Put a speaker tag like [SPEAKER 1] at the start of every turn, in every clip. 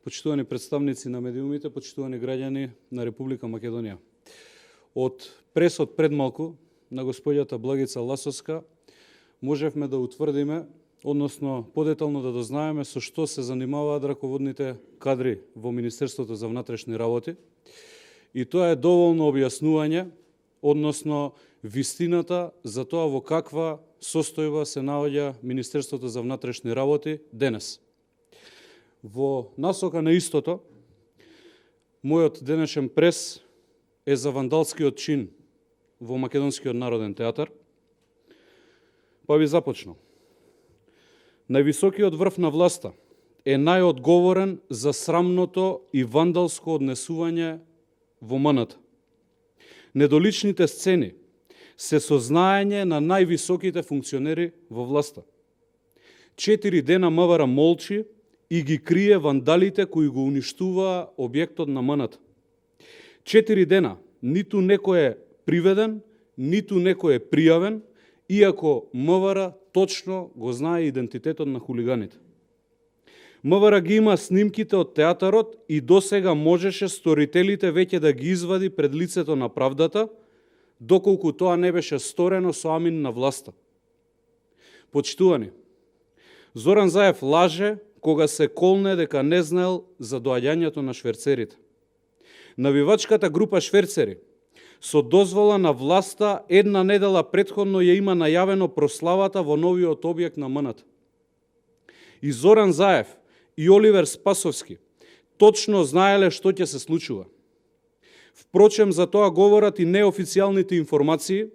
[SPEAKER 1] почитувани представници на медиумите, почитувани граѓани на Република Македонија. Од пресот пред малку на господјата Благица Ласовска можевме да утврдиме, односно подетално да дознаеме со што се занимаваат раководните кадри во Министерството за внатрешни работи. И тоа е доволно објаснување, односно вистината за тоа во каква состојба се наоѓа Министерството за внатрешни работи денес. Во насока на истото, мојот денешен прес е за вандалскиот чин во Македонскиот народен театар. Па би започнал. Највисокиот врв на власта е најодговорен за срамното и вандалско однесување во МНТ. Недоличните сцени се сознаење на највисоките функционери во власта. 4 дена МВР молчи и ги крие вандалите кои го уништуваа објектот на МНТ. 4 дена ниту некој е приведен, ниту некој е пријавен, иако МВР точно го знае идентитетот на хулиганите. МВР ги има снимките од театарот и досега можеше сторителите веќе да ги извади пред лицето на правдата, доколку тоа не беше сторено со амин на власта. Почитувани, Зоран Заев лаже кога се колне дека не знаел за доаѓањето на шверцерите. Навивачката група шверцери со дозвола на власта една недела претходно ја има најавено прославата во новиот објект на МНТ. И Зоран Заев и Оливер Спасовски точно знаеле што ќе се случува. Впрочем, за тоа говорат и неофицијалните информации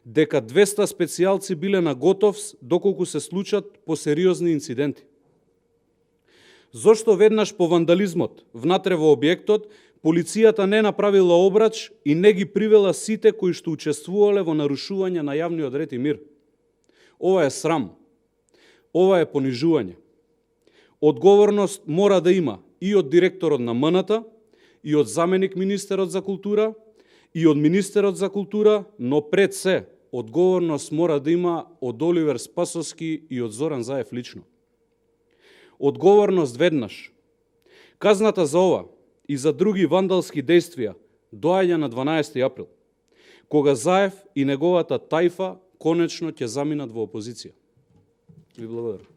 [SPEAKER 1] дека 200 специјалци биле на готов доколку се случат посериозни инциденти. Зошто веднаш по вандализмот внатре во објектот полицијата не направила обрач и не ги привела сите кои што учествувале во нарушување на јавниот ред и мир? Ова е срам. Ова е понижување. Одговорност мора да има и од директорот на МНТ, и од заменик министерот за култура, и од министерот за култура, но пред се одговорност мора да има од Оливер Спасовски и од Зоран Заев лично. Одговорност веднаш. Казната за ова и за други вандалски действија доаѓа на 12 април, кога Заев и неговата тајфа конечно ќе заминат во опозиција. Ви благодарам.